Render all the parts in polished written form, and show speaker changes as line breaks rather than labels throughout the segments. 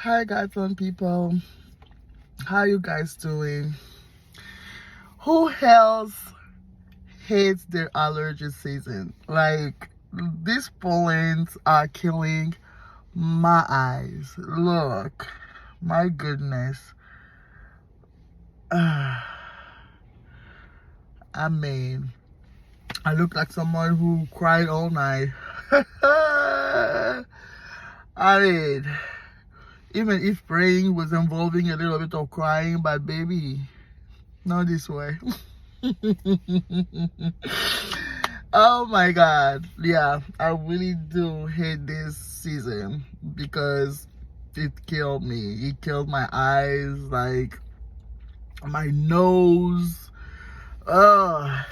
Hi Godson people, how you guys doing? Who else hates their allergy season? Like, these pollens are killing my eyes. Look, my goodness. I mean, I look like someone who cried all night. I mean, even if praying was involving a little bit of crying, but baby, not this way. Oh my god, yeah, I really do hate this season because it killed me. It killed my eyes, like my nose. Ugh,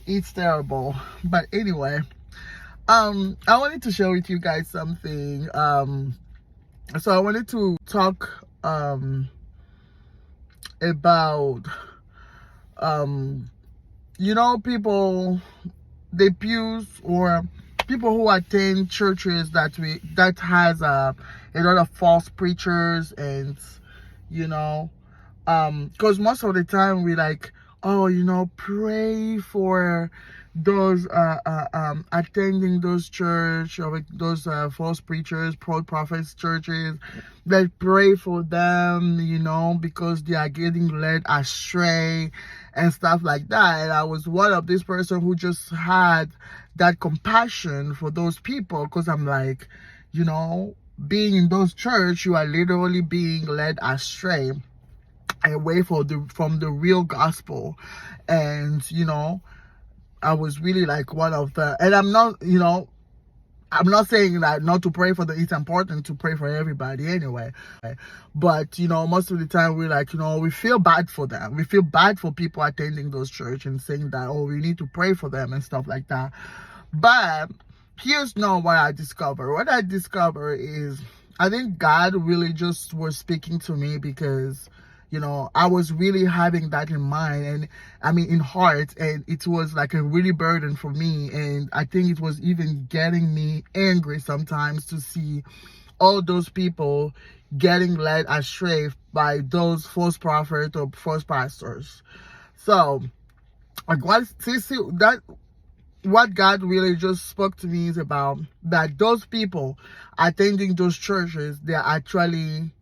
it's terrible. But anyway, I wanted to share with you guys something. So I wanted to talk about people, the pews, or people who attend churches that has a lot of false preachers, and because most of the time we like, oh, pray for those attending those church, or those false preachers, prophets churches. Let's pray for them, because they are getting led astray and stuff like that. And I was one of this person who just had that compassion for those people, because I'm like, being in those church, you are literally being led astray away from the real gospel. And I was really like one of the, and I'm not saying that not to pray for them. It's important to pray for everybody anyway. But, most of the time we're like, we feel bad for them. We feel bad for people attending those church and saying that, oh, we need to pray for them and stuff like that. But here's not what I discovered. What I discovered is, I think God really just was speaking to me, because I was really having that in mind, and in heart, and it was like a really burden for me. And I think it was even getting me angry sometimes to see all those people getting led astray by those false prophets or false pastors. So, like, what God really just spoke to me is about that those people attending those churches, they actually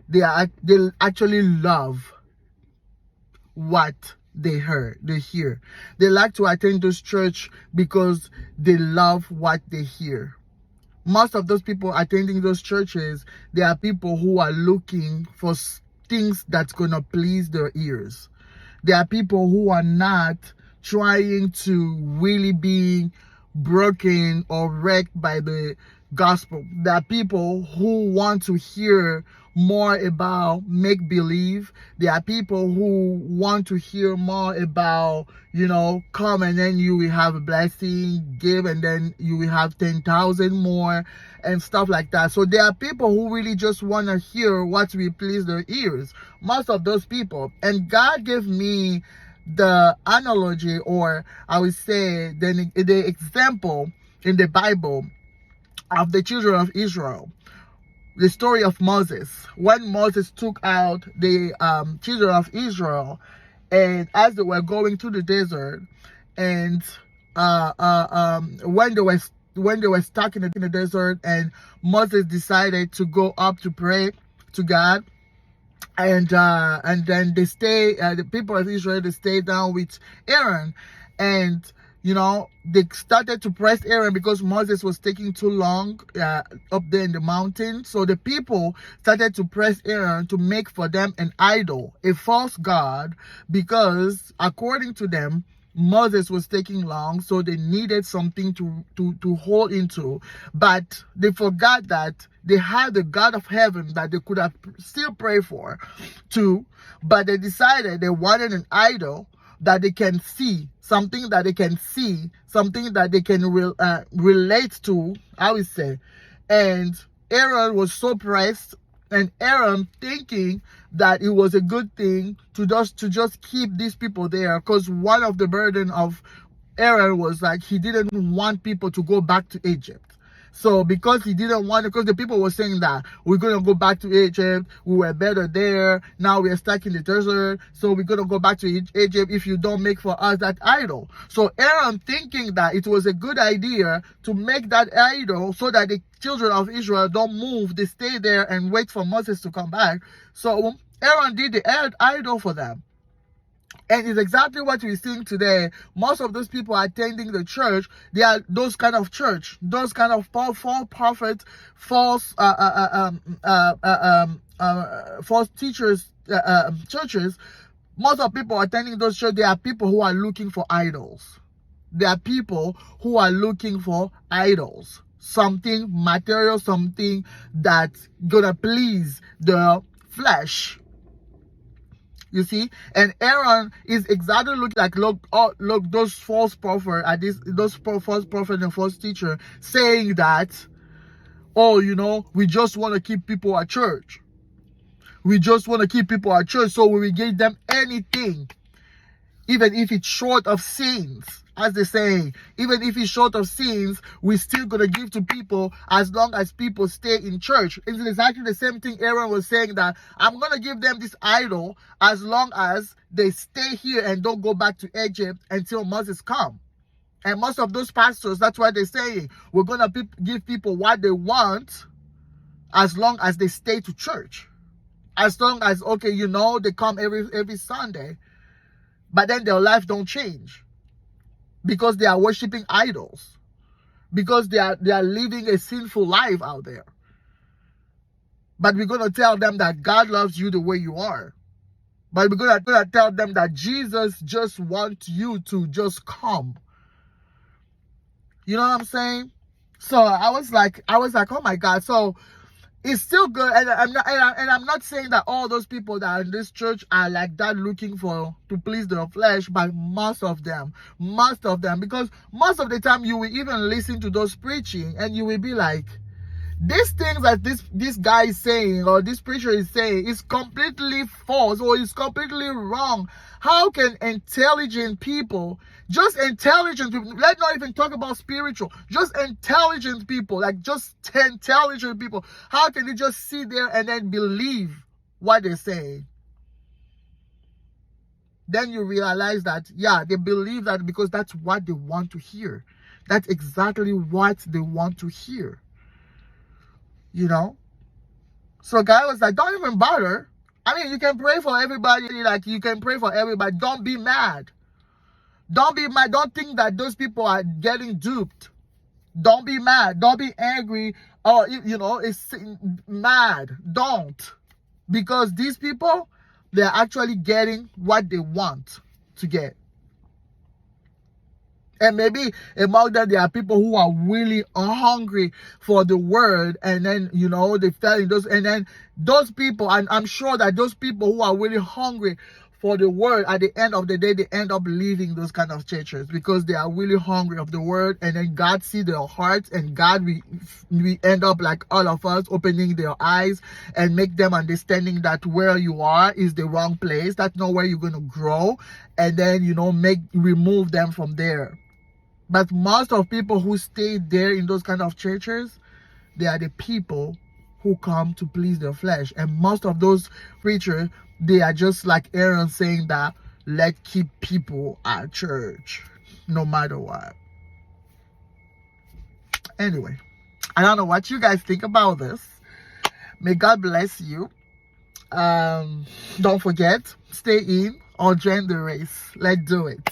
love what they hear. They like to attend those church because they love what they hear. Most of those people attending those churches, they are people who are looking for things that's gonna please their ears. They are people who are not trying to really be broken or wrecked by the gospel. There are people who want to hear more about make believe. There are people who want to hear more about, come and then you will have a blessing, give and then you will have 10,000 more and stuff like that. So there are people who really just want to hear what will please their ears. Most of those people. And God gave me the analogy, or I would say the example in the Bible of the children of Israel. The story of Moses, when Moses took out the children of Israel, and as they were going to the desert, and when they were stuck in the desert, and Moses decided to go up to pray to God, and then the people of Israel, they stayed down with Aaron, and they started to press Aaron because Moses was taking too long up there in the mountain. So the people started to press Aaron to make for them an idol, a false god, because according to them, Moses was taking long, so they needed something to hold into. But they forgot that they had the God of heaven that they could have still pray for too. But they decided they wanted an idol that they can see, something that they can see, something that they can relate to, I would say. And Aaron was so pressed, and Aaron thinking that it was a good thing to just keep these people there, because one of the burden of Aaron was like he didn't want people to go back to Egypt. So because he didn't want it, because the people were saying that we're going to go back to Egypt, we were better there, now we're stuck in the desert, so we're going to go back to Egypt if you don't make for us that idol. So Aaron, thinking that it was a good idea to make that idol so that the children of Israel don't move, they stay there and wait for Moses to come back. So Aaron did the idol for them. And it's exactly what we're seeing today. Most of those people attending the church, they are those kind of church, those kind of false prophets, false false teachers, churches. Most of people attending those churches, they are people who are looking for idols. They are people who are looking for idols, something material, something that's gonna please the flesh. You see, and Aaron is exactly looking like, look, those false prophets, those false prophet and false teacher saying that, oh, you know, we just want to keep people at church. We just want to keep people at church, so we will give them anything, even if it's short of sins. As they say, even if it's short of sins, we're still going to give to people as long as people stay in church. It's exactly the same thing Aaron was saying, that I'm going to give them this idol as long as they stay here and don't go back to Egypt until Moses comes. And most of those pastors, that's why they're saying, we're going to give people what they want as long as they stay to church. As long as, okay, you know, they come every Sunday, but then their life don't change. Because they are worshiping idols. Because they are living a sinful life out there. But we're going to tell them that God loves you the way you are. But we're going to tell them that Jesus just wants you to just come. You know what I'm saying? So I was like, oh my God. So it's still good, and I'm not saying that all those people that are in this church are like that, looking to please their flesh, but most of them, because most of the time you will even listen to those preaching and you will be like, these things that this guy is saying, or this preacher is saying, is completely false, or is completely wrong. How can intelligent people, just intelligent people, let's not even talk about spiritual, just intelligent people, like just intelligent people, how can they just sit there and then believe what they're saying? Then you realize that, yeah, they believe that because that's what they want to hear. That's exactly what they want to hear. You know? So guy was like, don't even bother. I mean, you can pray for everybody, like you can pray for everybody. Don't be mad. Don't be mad. Don't think that those people are getting duped. Don't be mad. Don't be angry. Or, you know, it's mad. Don't. Because these people, they're actually getting what they want to get. And maybe among them, there are people who are really hungry for the word. And then, you know, they fell in those. And then those people, and I'm sure that those people who are really hungry for the word, at the end of the day, they end up leaving those kind of churches because they are really hungry of the word. And then God sees their hearts, and God, we end up like all of us, opening their eyes and make them understanding that where you are is the wrong place. That's not where you're going to grow. And then, you know, remove them from there. But most of people who stay there in those kind of churches, they are the people who come to please their flesh. And most of those preachers, they are just like Aaron saying that, let's keep people at church, no matter what. Anyway, I don't know what you guys think about this. May God bless you. Don't forget, stay in or join the race. Let's do it.